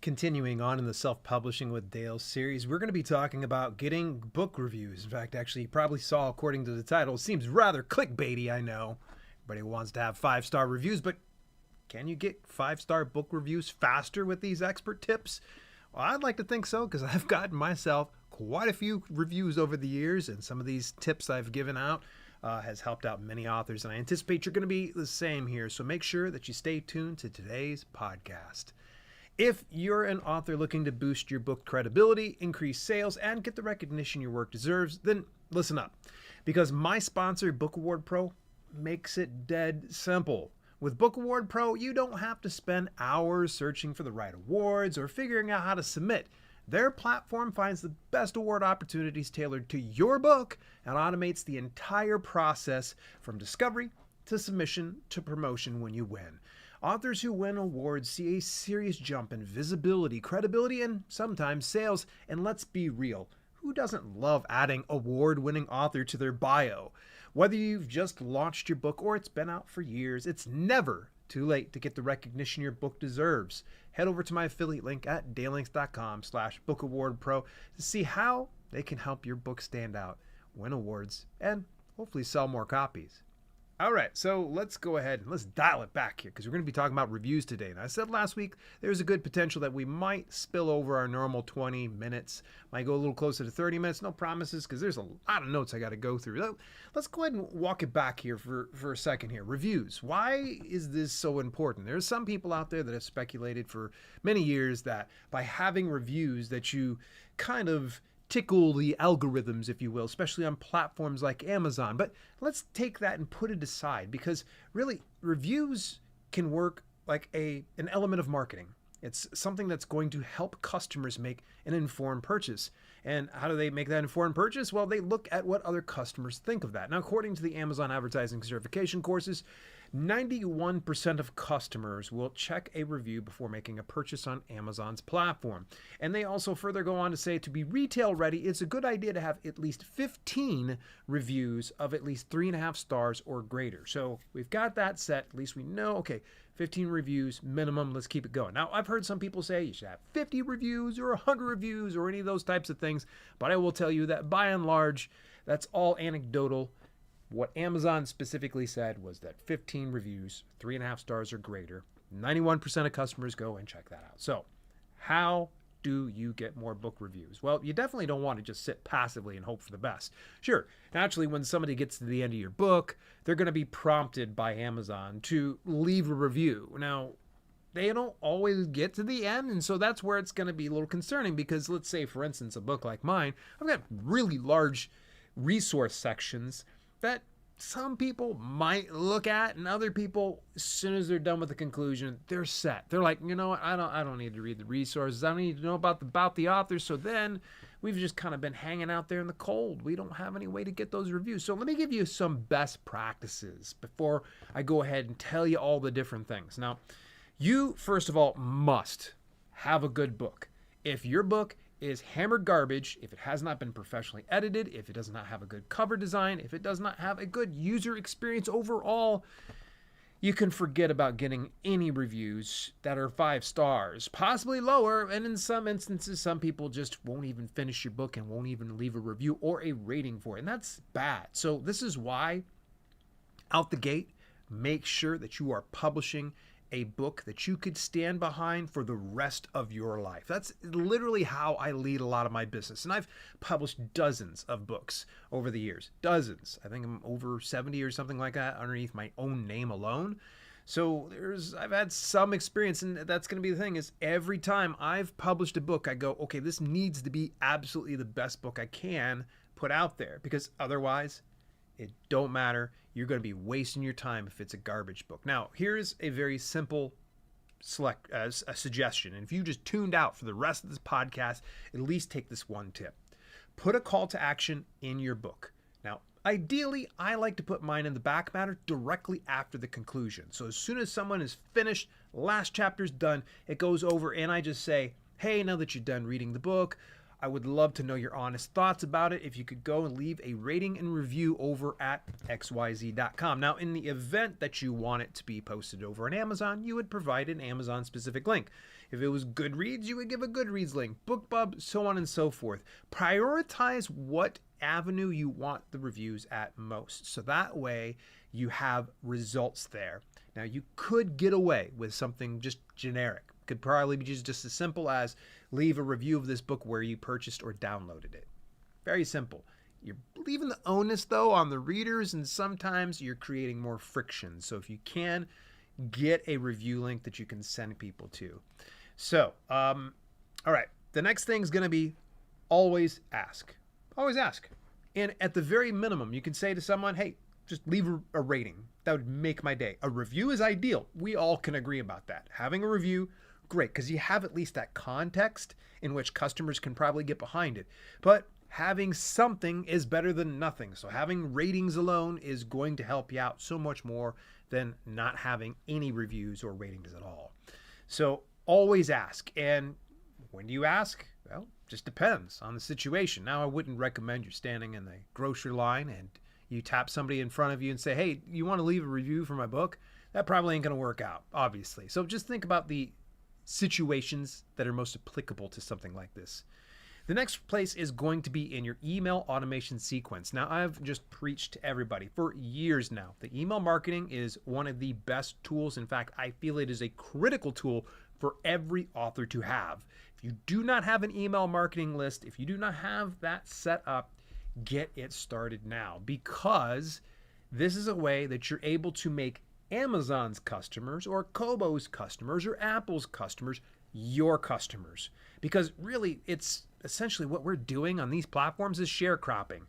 Continuing on in the Self-Publishing with Dale series, we're going to be talking about getting book reviews. In fact, actually, you probably saw, according to the title, it seems rather clickbaity, I know. Everybody wants to have 5-star reviews, but can you get 5-star book reviews faster with these expert tips? Well, I'd like to think so, because I've gotten myself quite a few reviews over the years, and some of these tips I've given out has helped out many authors, and I anticipate you're going to be the same here. So make sure that you stay tuned to today's podcast. If you're an author looking to boost your book credibility, increase sales, and get the recognition your work deserves, then listen up. Because my sponsor, Book Award Pro, makes it dead simple. With Book Award Pro, you don't have to spend hours searching for the right awards or figuring out how to submit. Their platform finds the best award opportunities tailored to your book and automates the entire process from discovery to submission to promotion when you win. Authors who win awards see a serious jump in visibility, credibility, and sometimes sales. And let's be real, who doesn't love adding award-winning author to their bio? Whether you've just launched your book or it's been out for years, it's never too late to get the recognition your book deserves. Head over to my affiliate link at dalelinks.com/bookawardpro to see how they can help your book stand out, win awards, and hopefully sell more copies. All right, so let's go ahead and let's dial it back here because we're going to be talking about reviews today. And I said last week there's a good potential that we might spill over our normal 20 minutes, might go a little closer to 30 minutes. No promises because there's a lot of notes I got to go through. Let's go ahead and walk it back here for a second here. Reviews. Why is this so important? There's some people out there that have speculated for many years that by having reviews that you kind of tickle the algorithms, if you will, especially on platforms like Amazon. But let's take that and put it aside because really reviews can work like an element of marketing. It's something that's going to help customers make an informed purchase. And how do they make that informed purchase? Well, they look at what other customers think of that. Now, according to the Amazon Advertising Certification courses, 91% of customers will check a review before making a purchase on Amazon's platform. And they also further go on to say to be retail ready, it's a good idea to have at least 15 reviews of at least 3.5 stars or greater. So we've got that set. At least we know, okay, 15 reviews minimum. Let's keep it going. Now, I've heard some people say you should have 50 reviews or 100 reviews or any of those types of things. But I will tell you that by and large, that's all anecdotal. What Amazon specifically said was that 15 reviews, 3.5 stars or greater, 91% of customers go and check that out. So how do you get more book reviews? Well, you definitely don't want to just sit passively and hope for the best. Sure, naturally, when somebody gets to the end of your book, they're going to be prompted by Amazon to leave a review. Now, they don't always get to the end, and so that's where it's going to be a little concerning because let's say, for instance, a book like mine, I've got really large resource sections that some people might look at, and other people, as soon as they're done with the conclusion, they're set. They're like, you know what, I don't need to read the resources. I don't need to know about the author. So then we've just kind of been hanging out there in the cold. We don't have any way to get those reviews. So let me give you some best practices before I go ahead and tell you all the different things. Now, you, first of all, must have a good book. If your book is hammered garbage, if it has not been professionally edited, if it does not have a good cover design, if it does not have a good user experience overall, you can forget about getting any reviews that are 5 stars, possibly lower. And in some instances, some people just won't even finish your book and won't even leave a review or a rating for it. And that's bad. So this is why, out the gate, make sure that you are publishing a book that you could stand behind for the rest of your life. That's literally how I lead a lot of my business. And I've published dozens of books over the years. Dozens. I think I'm over 70 or something like that underneath my own name alone. So I've had some experience, and that's going to be the thing is every time I've published a book, I go, okay, this needs to be absolutely the best book I can put out there because otherwise it don't matter. You're going to be wasting your time if it's a garbage book. Now, here's a very simple a suggestion. And if you just tuned out for the rest of this podcast, at least take this one tip. Put a call to action in your book. Now, ideally, I like to put mine in the back matter directly after the conclusion. So as soon as someone is finished, last chapter's done, it goes over and I just say, hey, now that you're done reading the book, I would love to know your honest thoughts about it. If you could go and leave a rating and review over at xyz.com. Now, in the event that you want it to be posted over on Amazon, you would provide an Amazon specific link. If it was Goodreads, you would give a Goodreads link, BookBub, so on and so forth. Prioritize what avenue you want the reviews at most. So that way you have results there. Now, you could get away with something just generic. Could probably be just as simple as leave a review of this book where you purchased or downloaded it. Very simple. You're leaving the onus, though, on the readers, and sometimes you're creating more friction. So if you can, get a review link that you can send people to. So, all right. The next thing is going to be always ask. Always ask. And at the very minimum, you can say to someone, hey, just leave a rating. That would make my day. A review is ideal. We all can agree about that. Having a review, great, because you have at least that context in which customers can probably get behind it. But having something is better than nothing. So having ratings alone is going to help you out so much more than not having any reviews or ratings at all. So always ask. And when do you ask? Well, just depends on the situation. Now, I wouldn't recommend you're standing in the grocery line and you tap somebody in front of you and say, hey, you want to leave a review for my book? That probably ain't going to work out, obviously. So just think about the situations that are most applicable to something like this. The next place is going to be in your email automation sequence. Now, I've just preached to everybody for years now that email marketing is one of the best tools. In fact, I feel it is a critical tool for every author to have. If you do not have an email marketing list, if you do not have that set up, get it started now, because this is a way that you're able to make Amazon's customers or Kobo's customers or Apple's customers your customers. Because really, it's essentially what we're doing on these platforms is sharecropping.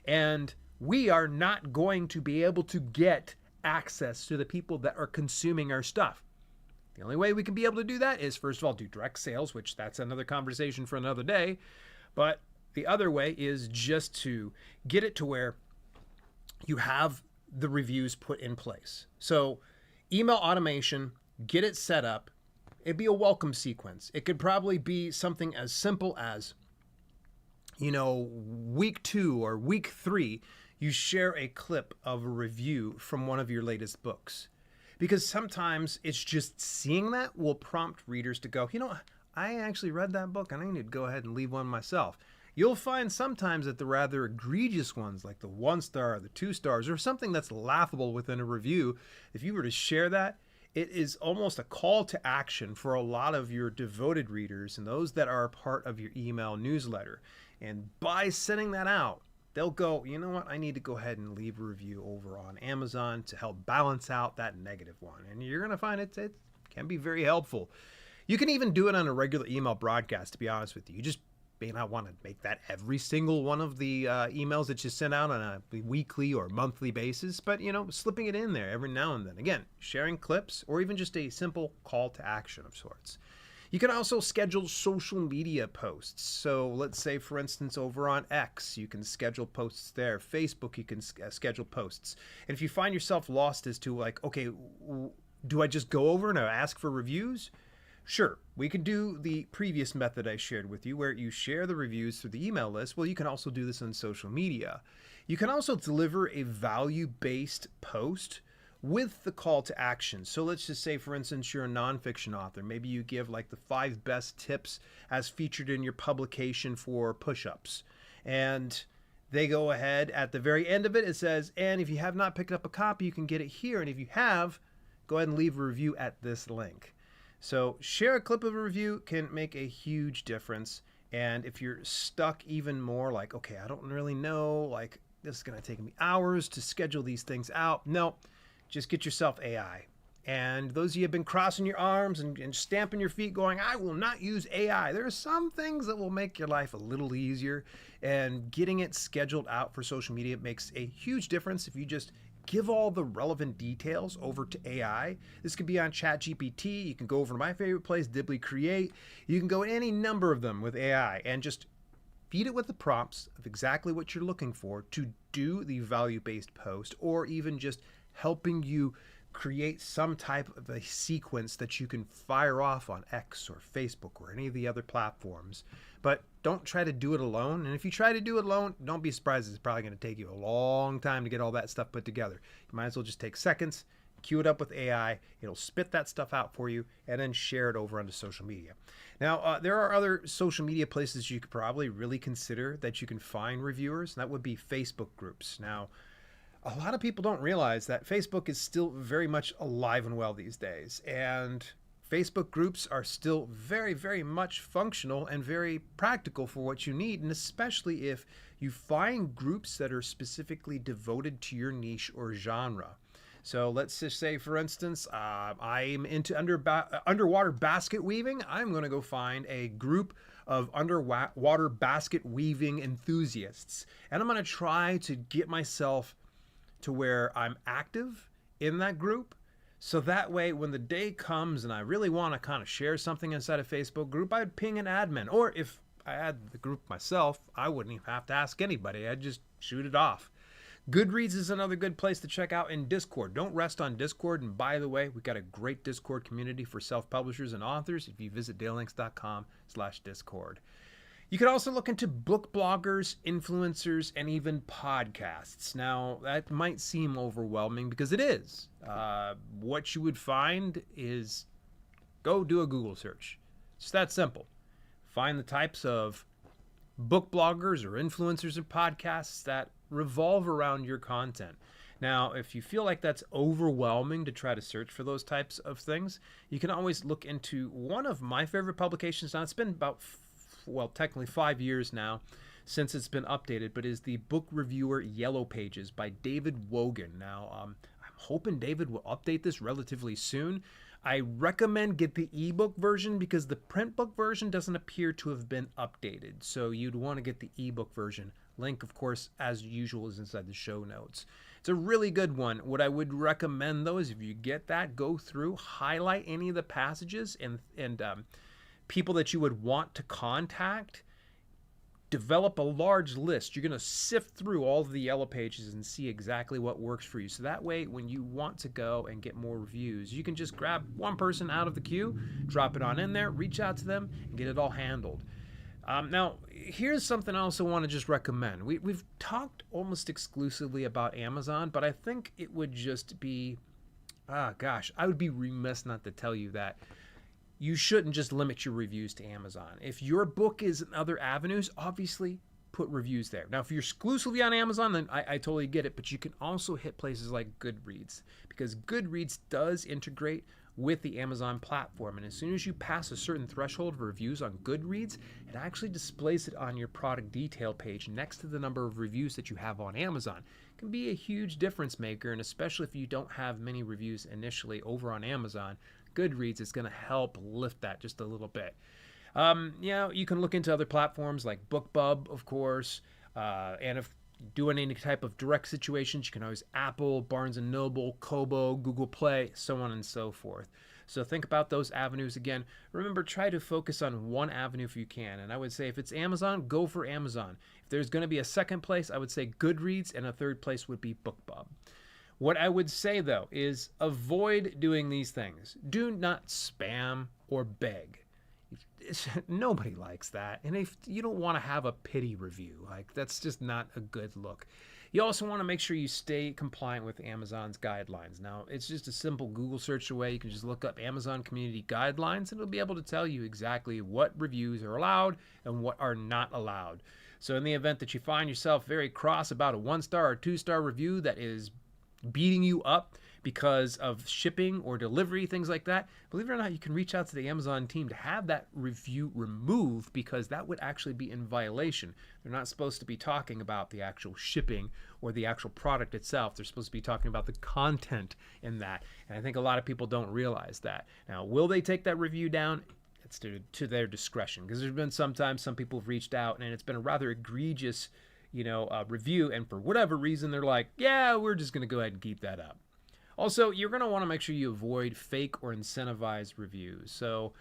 And we are not going to be able to get access to the people that are consuming our stuff. The only way we can be able to do that is, first of all, do direct sales, which that's another conversation for another day. But the other way is just to get it to where you have the reviews put in place. So email automation, get it set up. It'd be a welcome sequence. It could probably be something as simple as, week 2 or week 3, you share a clip of a review from one of your latest books. Because sometimes it's just seeing that will prompt readers to go, I actually read that book and I need to go ahead and leave one myself. You'll find sometimes that the rather egregious ones, like the 1 star or the 2 stars, or something that's laughable within a review, if you were to share that, it is almost a call to action for a lot of your devoted readers and those that are part of your email newsletter. And by sending that out, they'll go, you know what, I need to go ahead and leave a review over on Amazon to help balance out that negative one. And you're going to find it can be very helpful. You can even do it on a regular email broadcast, to be honest with you. You just may not want to make that every single one of the emails that you send out on a weekly or monthly basis, but slipping it in there every now and then. Again, sharing clips or even just a simple call to action of sorts. You can also schedule social media posts. So let's say, for instance, over on X, you can schedule posts there. Facebook, you can schedule posts. And if you find yourself lost as to okay, do I just go over and ask for reviews? Sure, we can do the previous method I shared with you where you share the reviews through the email list. Well, you can also do this on social media. You can also deliver a value-based post with the call to action. So let's just say, for instance, you're a nonfiction author. Maybe you give the 5 best tips as featured in your publication for push-ups. And they go ahead at the very end of it. It says, and if you have not picked up a copy, you can get it here. And if you have, go ahead and leave a review at this link. So share a clip of a review can make a huge difference. And if you're stuck even more okay, I don't really know, this is going to take me hours to schedule these things out. No, just get yourself AI. And those of you who have been crossing your arms and stamping your feet going, I will not use AI. There are some things that will make your life a little easier. And getting it scheduled out for social media makes a huge difference if you just give all the relevant details over to AI. This could be on ChatGPT. You can go over to my favorite place, Dibbly Create. You can go any number of them with AI and just feed it with the prompts of exactly what you're looking for to do the value-based post, or even just helping you create some type of a sequence that you can fire off on X or Facebook or any of the other platforms. But don't try to do it alone. And if you try to do it alone, don't be surprised. It's probably going to take you a long time to get all that stuff put together. You might as well just take seconds, queue it up with AI. It'll spit that stuff out for you and then share it over onto social media. Now, there are other social media places you could probably really consider that you can find reviewers. And that would be Facebook groups. Now, a lot of people don't realize that Facebook is still very much alive and well these days. And Facebook groups are still very, very much functional and very practical for what you need. And especially if you find groups that are specifically devoted to your niche or genre. So let's just say, for instance, I'm into underwater basket weaving. I'm going to go find a group of underwater basket weaving enthusiasts. And I'm going to try to get myself to where I'm active in that group. So that way, when the day comes and I really want to kind of share something inside a Facebook group, I'd ping an admin. Or if I had the group myself, I wouldn't even have to ask anybody. I'd just shoot it off. Goodreads is another good place to check out, in Discord. Don't rest on Discord. And by the way, we've got a great Discord community for self-publishers and authors if you visit dalelinks.com/Discord. You could also look into book bloggers, influencers, and even podcasts. Now, that might seem overwhelming because it is. What you would find is go do a Google search. It's that simple. Find the types of book bloggers or influencers and podcasts that revolve around your content. Now, if you feel like that's overwhelming to try to search for those types of things, you can always look into one of my favorite publications. Now, it's been about technically 5 years now since it's been updated, but is the book reviewer Yellow Pages by David Wogan. Now, I'm hoping David will update this relatively soon. I recommend get the ebook version because the print book version doesn't appear to have been updated. So you'd want to get the ebook version. Link, of course, as usual, is inside the show notes. It's a really good one. What I would recommend, though, is if you get that, go through, highlight any of the passages and people that you would want to contact, develop a large list. You're going to sift through all of the Yellow Pages and see exactly what works for you. So that way, when you want to go and get more reviews, you can just grab one person out of the queue, drop it on in there, reach out to them, and get it all handled. Now, here's something I also want to just recommend. We've talked almost exclusively about Amazon, but I think it would just be, I would be remiss not to tell you that you shouldn't just limit your reviews to Amazon. If your book is in other avenues, obviously put reviews there. Now, if you're exclusively on Amazon, then I totally get it, but you can also hit places like Goodreads because Goodreads does integrate with the Amazon platform. And as soon as you pass a certain threshold of reviews on Goodreads, it actually displays it on your product detail page next to the number of reviews that you have on Amazon. It can be a huge difference maker, and especially if you don't have many reviews initially over on Amazon, Goodreads is going to help lift that just a little bit. You can look into other platforms like BookBub, of course, and if doing any type of direct situations, you can always Apple, Barnes & Noble, Kobo, Google Play, so on and so forth. So think about those avenues again. Remember, try to focus on one avenue if you can. And I would say if it's Amazon, go for Amazon. If there's going to be a second place, I would say Goodreads, and a third place would be BookBub. What I would say, though, is avoid doing these things. Do not spam or beg. Nobody likes that. And if you don't want to have a pity review, that's just not a good look. You also want to make sure you stay compliant with Amazon's guidelines. Now, it's just a simple Google search away. You can just look up Amazon Community Guidelines, and it'll be able to tell you exactly what reviews are allowed and what are not allowed. So in the event that you find yourself very cross about a 1-star or 2-star review that is beating you up because of shipping or delivery, things like that, believe it or not, you can reach out to the Amazon team to have that review removed because that would actually be in violation. They're not supposed to be talking about the actual shipping or the actual product itself. They're supposed to be talking about the content in that. And I think a lot of people don't realize that. Now, will they take that review down? It's to their discretion, because there's been sometimes some people have reached out and it's been a rather egregious review, and for whatever reason they're like, yeah, we're just going to go ahead and keep that up. Also, you're going to want to make sure you avoid fake or incentivized reviews. So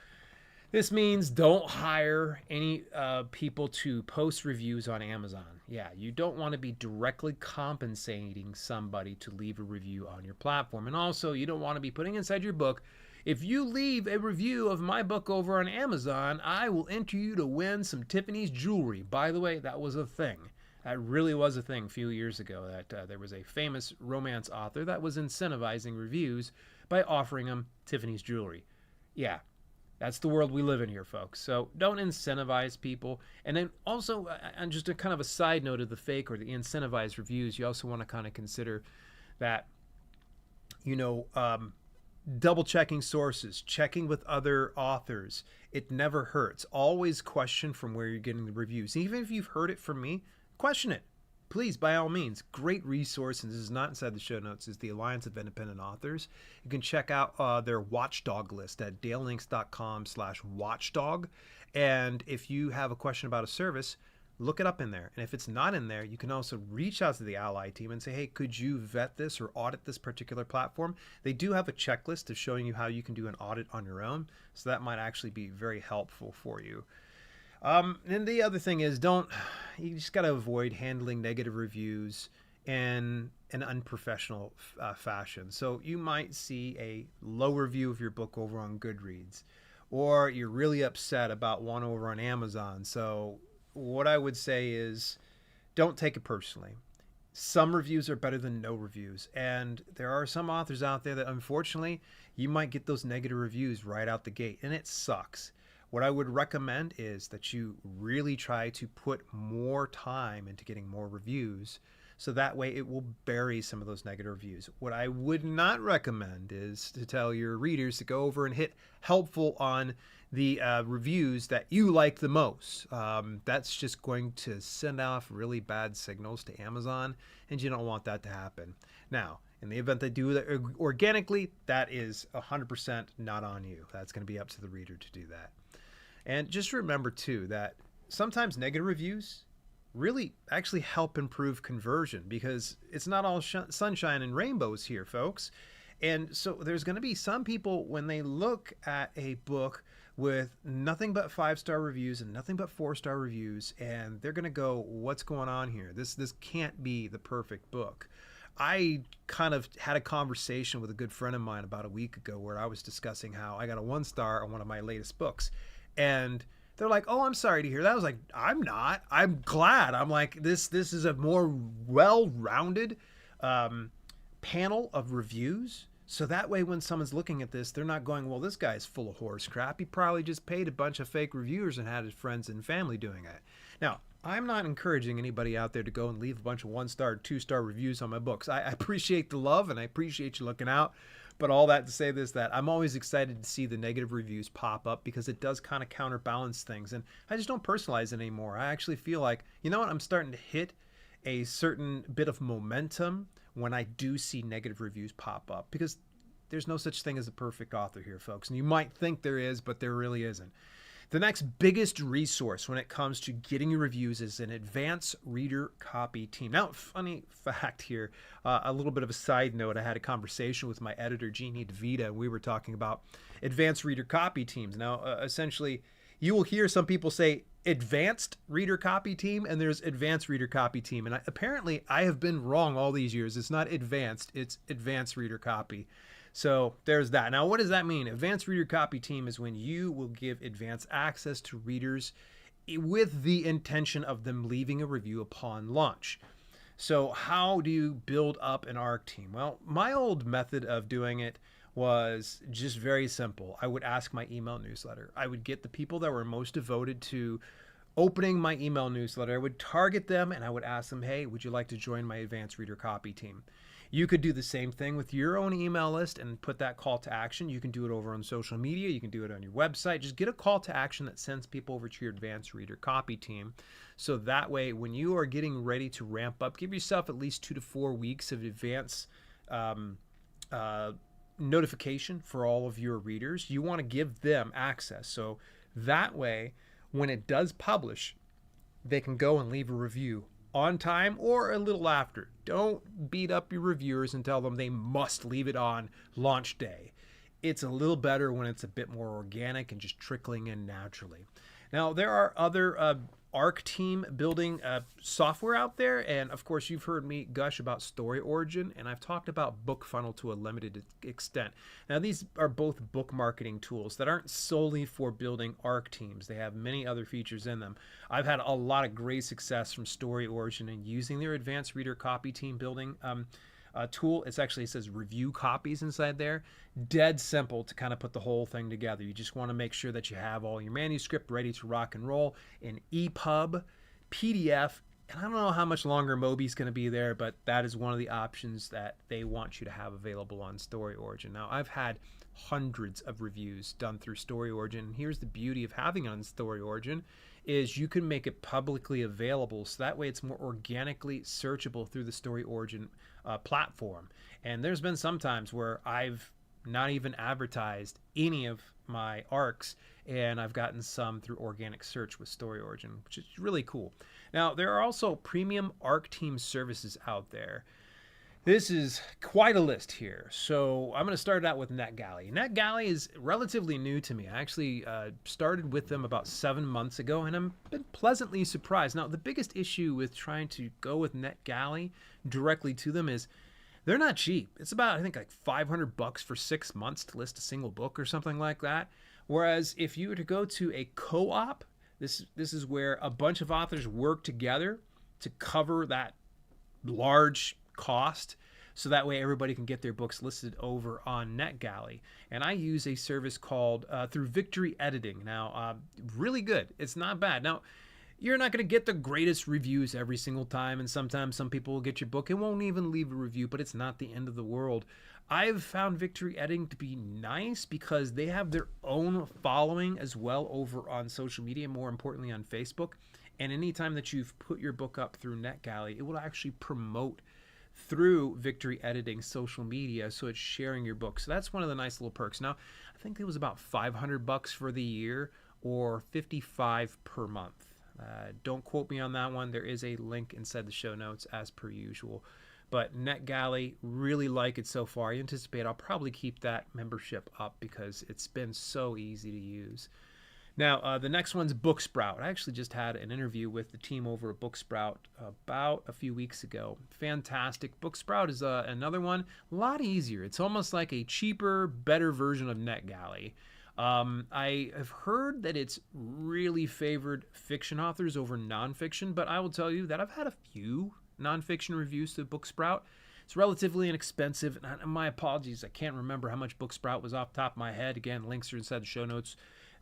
This means don't hire any people to post reviews on Amazon. Yeah, you don't want to be directly compensating somebody to leave a review on your platform. And also, you don't want to be putting inside your book, if you leave a review of my book over on Amazon, I will enter you to win some Tiffany's jewelry. By the way, that was a thing. That really was a thing a few years ago, that there was a famous romance author that was incentivizing reviews by offering them Tiffany's jewelry. Yeah, that's the world we live in here, folks. So don't incentivize people. And then also, and just a kind of a side note of the fake or the incentivized reviews, you also want to kind of consider that, double checking sources, checking with other authors. It never hurts. Always question from where you're getting the reviews. Even if you've heard it from me, question it. Please, by all means. Great resource, and this is not inside the show notes, is the Alliance of Independent Authors. You can check out their watchdog list at dalelinks.com/watchdog. And if you have a question about a service, look it up in there. And if it's not in there, you can also reach out to the Ally team and say, hey, could you vet this or audit this particular platform? They do have a checklist of showing you how you can do an audit on your own. So that might actually be very helpful for you. And the other thing is, you just got to avoid handling negative reviews in an unprofessional fashion. So you might see a low review of your book over on Goodreads, or you're really upset about one over on Amazon. So what I would say is, don't take it personally. Some reviews are better than no reviews. And there are some authors out there that, unfortunately, you might get those negative reviews right out the gate, and it sucks. What I would recommend is that you really try to put more time into getting more reviews, so that way it will bury some of those negative reviews. What I would not recommend is to tell your readers to go over and hit helpful on the reviews that you like the most. That's just going to send off really bad signals to Amazon, and you don't want that to happen. Now, in the event they do that organically, that is 100% not on you. That's going to be up to the reader to do that. And just remember, too, that sometimes negative reviews really actually help improve conversion, because it's not all sunshine and rainbows here, folks. And so there's going to be some people, when they look at a book with nothing but 5-star reviews and nothing but 4-star reviews, and they're going to go, what's going on here? This can't be the perfect book. I kind of had a conversation with a good friend of mine about a week ago where I was discussing how I got a 1-star on one of my latest books. And they're like, oh, I'm sorry to hear that. I was like, I'm not. I'm glad. I'm like, this is a more well-rounded panel of reviews. So that way, when someone's looking at this, they're not going, well, this guy's full of horse crap. He probably just paid a bunch of fake reviewers and had his friends and family doing it. Now, I'm not encouraging anybody out there to go and leave a bunch of 1-star, 2-star reviews on my books. I appreciate the love, and I appreciate you looking out. But all that to say this, that I'm always excited to see the negative reviews pop up, because it does kind of counterbalance things. And I just don't personalize it anymore. I actually feel like, you know what, I'm starting to hit a certain bit of momentum when I do see negative reviews pop up, because there's no such thing as a perfect author here, folks. And you might think there is, but there really isn't. The next biggest resource when it comes to getting your reviews is an advanced reader copy team. Now, funny fact here, a little bit of a side note, I had a conversation with my editor, Jeannie DeVita, and we were talking about advanced reader copy teams. Now, essentially, you will hear some people say advanced reader copy team, and there's advanced reader copy team. And apparently, I have been wrong all these years. It's not advanced, it's advanced reader copy. So there's that. Now, what does that mean? Advanced reader copy team is when you will give advanced access to readers with the intention of them leaving a review upon launch. So how do you build up an ARC team? Well, my old method of doing it was just very simple. I would ask my email newsletter. I would get the people that were most devoted to opening my email newsletter. I would target them and I would ask them, hey, would you like to join my advanced reader copy team? You could do the same thing with your own email list and put that call to action. You can do it over on social media. You can do it on your website. Just get a call to action that sends people over to your advanced reader copy team. So that way, when you are getting ready to ramp up, give yourself at least 2 to 4 weeks of advance notification for all of your readers. You want to give them access. So that way, when it does publish, they can go and leave a review on time or a little after. Don't beat up your reviewers and tell them they must leave it on launch day. it's a little better when it's a bit more organic and just trickling in naturally. Now, there are other ARC team building software out there, and of course you've heard me gush about Story Origin, and I've talked about Book Funnel to a limited extent. Now, these are both book marketing tools that aren't solely for building ARC teams. They have many other features in them. I've had a lot of great success from Story Origin and using their advanced reader copy team building tool. It says review copies inside there. Dead simple to kind of put the whole thing together. You just want to make sure that you have all your manuscript ready to rock and roll in EPUB, PDF, and I don't know how much longer Moby's going to be there, but that is one of the options that they want you to have available on Story Origin. Now, I've had hundreds of reviews done through Story Origin. Here's the beauty of having it on Story Origin is you can make it publicly available, so that way it's more organically searchable through the Story Origin platform. And there's been some times where I've not even advertised any of my ARCs, and I've gotten some through organic search with Story Origin, which is really cool. Now, there are also premium ARC team services out there. This is quite a list here. So I'm going to start out with NetGalley. NetGalley is relatively new to me. I actually started with them about 7 months ago, and I'm been pleasantly surprised. Now, the biggest issue with trying to go with NetGalley directly to them is they're not cheap. It's about, I think, like $500 for 6 months to list a single book or something like that. Whereas if you were to go to a co-op, this is where a bunch of authors work together to cover that large cost, so that way everybody can get their books listed over on NetGalley. And I use a service called through Victory Editing. Now, really good. It's not bad. Now, you're not going to get the greatest reviews every single time, and sometimes some people will get your book and won't even leave a review, but it's not the end of the world. I've found Victory Editing to be nice because they have their own following as well over on social media, more importantly on Facebook. And anytime that you've put your book up through NetGalley, it will actually promote through Victory Editing social media, so it's sharing your book. So that's one of the nice little perks. Now, I think it was about $500 for the year or $55 per month. Don't quote me on that one. There is a link inside the show notes as per usual. But NetGalley, really like it so far. I anticipate I'll probably keep that membership up because it's been so easy to use. Now, the next one's Booksprout. I actually just had an interview with the team over at Booksprout about a few weeks ago. Fantastic. Booksprout is another one, a lot easier. It's almost like a cheaper, better version of NetGalley. I have heard that it's really favored fiction authors over nonfiction, but I will tell you that I've had a few nonfiction reviews to Booksprout. It's relatively inexpensive, and my apologies, I can't remember how much Booksprout was off the top of my head. Again, links are inside the show notes.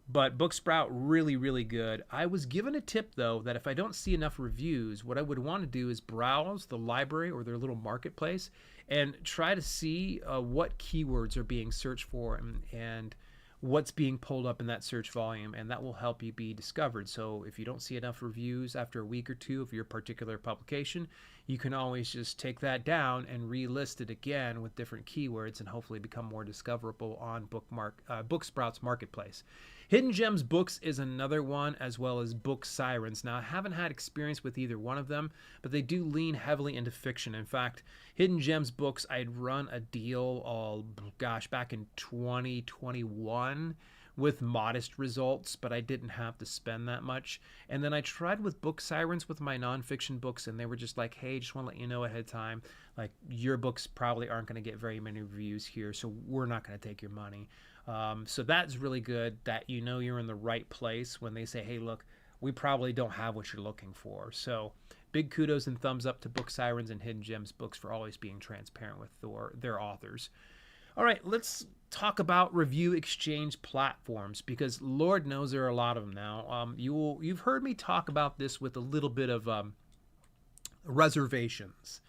But Booksprout, really, really good. I was given a tip, though, that if I don't see enough reviews, what I would want to do is browse the library or their little marketplace and try to see what keywords are being searched for and what's being pulled up in that search volume, and that will help you be discovered. So if you don't see enough reviews after a week or two of your particular publication, you can always just take that down and relist it again with different keywords and hopefully become more discoverable on Booksprout's marketplace. Hidden Gems Books is another one, as well as Book Sirens. Now, I haven't had experience with either one of them, but they do lean heavily into fiction. In fact, Hidden Gems Books, I had run a deal, back in 2021 with modest results, but I didn't have to spend that much. And then I tried with Book Sirens with my nonfiction books, and they were just like, hey, just want to let you know ahead of time, like, your books probably aren't going to get very many reviews here, so we're not going to take your money. So that's really good that you know you're in the right place when they say, hey, look, we probably don't have what you're looking for. So big kudos and thumbs up to Book Sirens and Hidden Gems Books for always being transparent with their authors. All right, let's talk about review exchange platforms, because Lord knows there are a lot of them now. You've heard me talk about this with a little bit of reservations.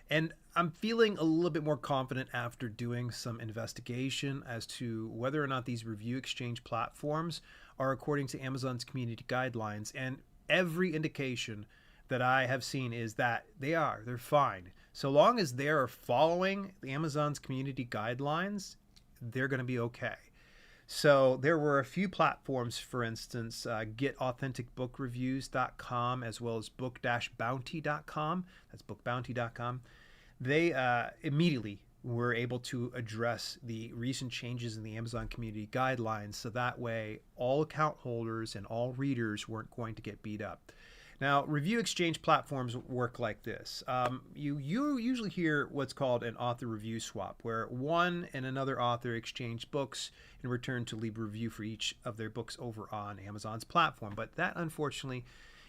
And I'm feeling a little bit more confident after doing some investigation as to whether or not these review exchange platforms are according to Amazon's community guidelines. And every indication that I have seen is that they're fine. So long as they are following the Amazon's community guidelines, they're going to be okay. So there were a few platforms, for instance, getauthenticbookreviews.com as well as book-bounty.com. That's bookbounty.com. They immediately we're able to address the recent changes in the Amazon community guidelines, so that way all account holders and all readers weren't going to get beat up. Now, review exchange platforms work like this. You usually hear what's called an author review swap, where one and another author exchange books in return to leave a review for each of their books over on Amazon's platform. But that, unfortunately,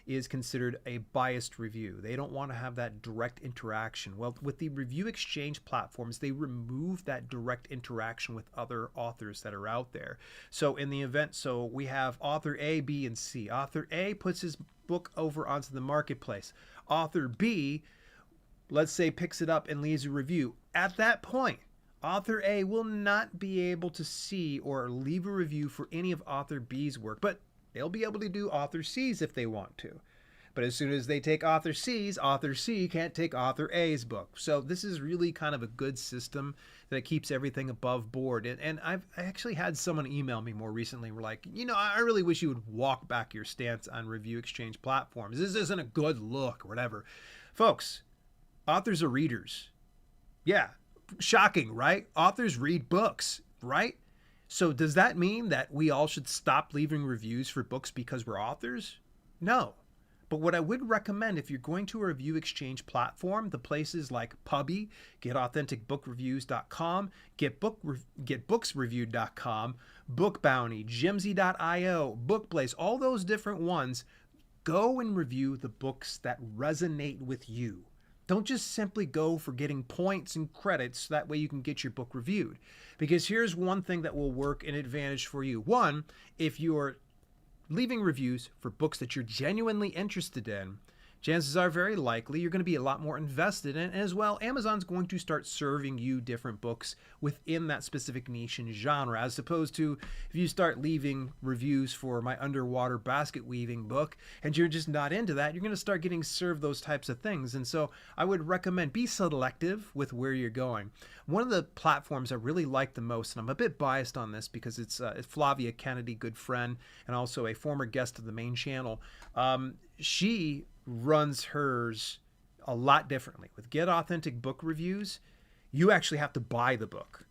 is considered a biased review. They don't want to have that direct interaction. Well, with the review exchange platforms, they remove that direct interaction with other authors that are out there. So in the event, so we have author A, B, and C. Author A puts his book over onto the marketplace. Author B, let's say, picks it up and leaves a review. At that point, author A will not be able to see or leave a review for any of author B's work, but they'll be able to do author C's if they want to. But as soon as they take author C's, author C can't take author A's book. So this is really kind of a good system that keeps everything above board. And I actually had someone email me more recently. We're like, I really wish you would walk back your stance on review exchange platforms. This isn't a good look or whatever. Folks, authors are readers. Yeah, shocking, right? Authors read books, right? So does that mean that we all should stop leaving reviews for books because we're authors? No. But what I would recommend, if you're going to a review exchange platform, the places like Pubby, GetAuthenticBookReviews.com, GetBooksReviewed.com, BookBounty, Jimsy.io, BookBlaze, all those different ones, go and review the books that resonate with you. Don't just simply go for getting points and credits so that way you can get your book reviewed. Because here's one thing that will work an advantage for you. One, if you're leaving reviews for books that you're genuinely interested in, chances are very likely you're going to be a lot more invested in, and as well, Amazon's going to start serving you different books within that specific niche and genre, as opposed to if you start leaving reviews for my underwater basket weaving book and you're just not into that, you're going to start getting served those types of things. And so I would recommend be selective with where you're going. One of the platforms I really like the most, and I'm a bit biased on this because it's Flavia Kennedy, good friend, and also a former guest of the main channel. She runs hers a lot differently. With Get Authentic Book Reviews, you actually have to buy the book.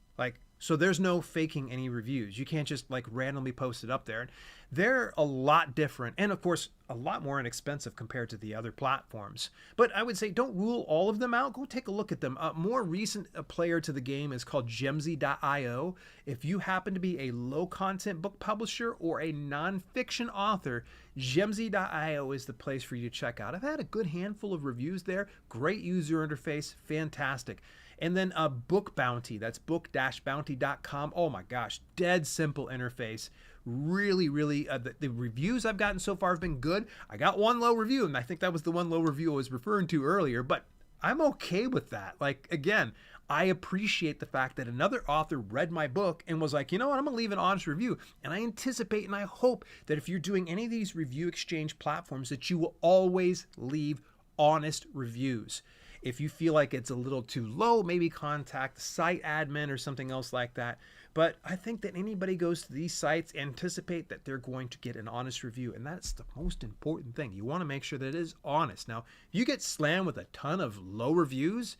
So there's no faking any reviews. You can't just randomly post it up there. They're a lot different and of course a lot more inexpensive compared to the other platforms. But I would say don't rule all of them out. Go take a look at them. A more recent player to the game is called Jimsy.io. If you happen to be a low content book publisher or a nonfiction author, Jimsy.io is the place for you to check out. I've had a good handful of reviews there. Great user interface, fantastic. And then Book Bounty, that's book-bounty.com. Oh my gosh, dead simple interface. Really, the reviews I've gotten so far have been good. I got one low review, and I think that was the one low review I was referring to earlier, but I'm okay with that. Again, I appreciate the fact that another author read my book and was like, you know what, I'm going to leave an honest review. And I anticipate and I hope that if you're doing any of these review exchange platforms, that you will always leave honest reviews. If you feel like it's a little too low, maybe contact the site admin or something else like that. But I think that anybody goes to these sites, anticipate that they're going to get an honest review. And that's the most important thing. You want to make sure that it is honest. Now, if you get slammed with a ton of low reviews,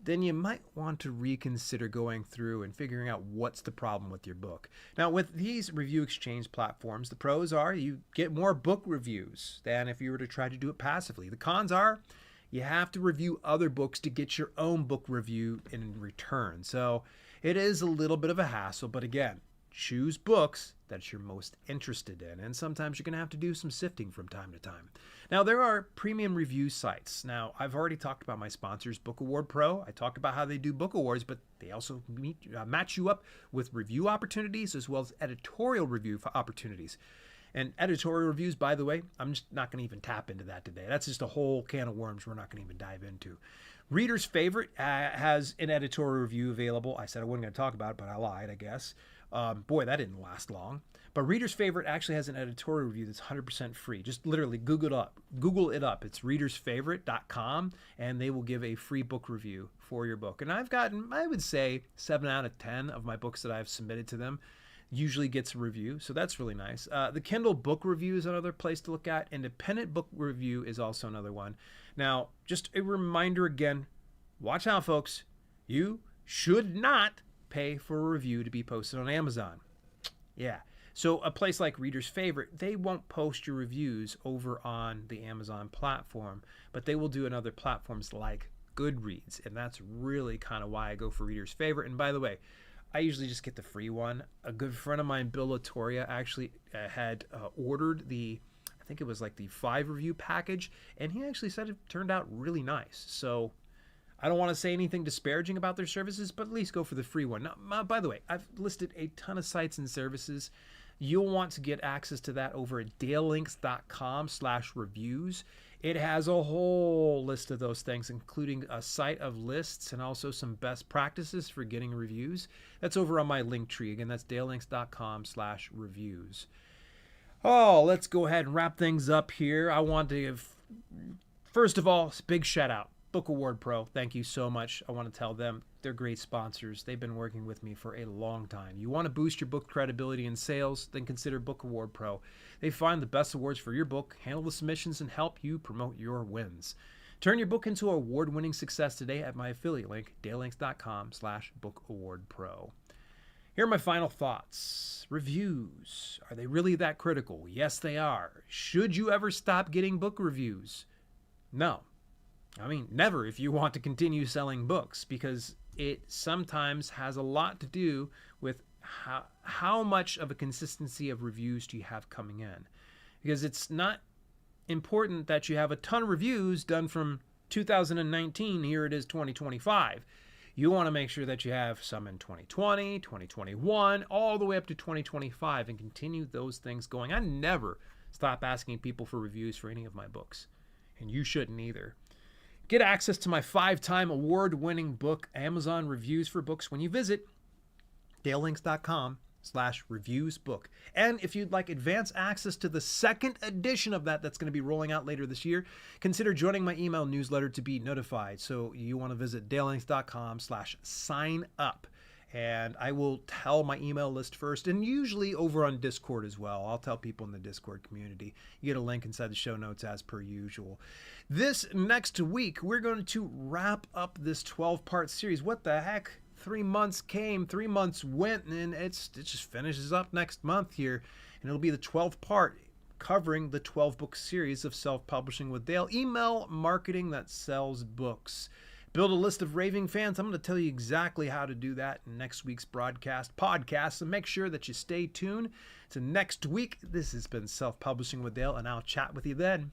then you might want to reconsider going through and figuring out what's the problem with your book. Now, with these review exchange platforms, the pros are you get more book reviews than if you were to try to do it passively. The cons are you have to review other books to get your own book review in return. So it is a little bit of a hassle, but again, choose books that you're most interested in. And sometimes you're going to have to do some sifting from time to time. Now, there are premium review sites. Now, I've already talked about my sponsors, Book Award Pro. I talked about how they do book awards, but they also match you up with review opportunities as well as editorial review opportunities. And editorial reviews, by the way, I'm just not going to even tap into that today. That's just a whole can of worms we're not going to even dive into. Reader's Favorite has an editorial review available. I said I wasn't going to talk about it, but I lied, I guess. Boy, that didn't last long. But Reader's Favorite actually has an editorial review that's 100% free. Just literally Google it up. It's readersfavorite.com, and they will give a free book review for your book. And I've gotten, I would say, 7 out of 10 of my books that I've submitted to them usually gets a review, so that's really nice. The Kindle Book Review is another place to look at. Independent Book Review is also another one. Now, just a reminder again, watch out, folks. You should not pay for a review to be posted on Amazon. Yeah. So a place like Reader's Favorite, they won't post your reviews over on the Amazon platform, but they will do on other platforms like Goodreads. And that's really kind of why I go for Reader's Favorite. And by the way, I usually just get the free one. A good friend of mine, Bill Latoria, actually had ordered I think it was like the 5 review package, and he actually said it turned out really nice. So I don't want to say anything disparaging about their services, but at least go for the free one. Now, by the way, I've listed a ton of sites and services. You'll want to get access to that over at dalelinks.com/reviews. It has a whole list of those things, including a site of lists and also some best practices for getting reviews. That's over on my link tree. Again, that's dalelinks.com/reviews. Oh, let's go ahead and wrap things up here. I want to give, first of all, big shout out. Book Award Pro, thank you so much. I want to tell them they're great sponsors. They've been working with me for a long time. You want to boost your book credibility and sales? Then consider Book Award Pro. They find the best awards for your book, handle the submissions, and help you promote your wins. Turn your book into an award-winning success today at my affiliate link, dalelinks.com/bookawardpro. Here are my final thoughts. Reviews. Are they really that critical? Yes, they are. Should you ever stop getting book reviews? No. I mean, never if you want to continue selling books, because it sometimes has a lot to do with how much of a consistency of reviews do you have coming in. Because it's not important that you have a ton of reviews done from 2019, here it is 2025. You want to make sure that you have some in 2020, 2021, all the way up to 2025 and continue those things going. I never stop asking people for reviews for any of my books, and you shouldn't either. Get access to my 5-time award-winning book, Amazon Reviews for Books, when you visit dalelinks.com/reviewsbook. And if you'd like advance access to the second edition of that's going to be rolling out later this year, consider joining my email newsletter to be notified. So you want to visit dalelinks.com/sign-up. And I will tell my email list first, and usually over on Discord as well. I'll tell people in the Discord community. You get a link inside the show notes as per usual. This next week, we're going to wrap up this 12-part series. What the heck? 3 months came, 3 months went, and it just finishes up next month here. And it'll be the 12th part covering the 12-book series of Self-Publishing with Dale. Email marketing that sells books. Build a list of raving fans. I'm going to tell you exactly how to do that in next week's podcast. So make sure that you stay tuned to next week. This has been Self-Publishing with Dale, and I'll chat with you then.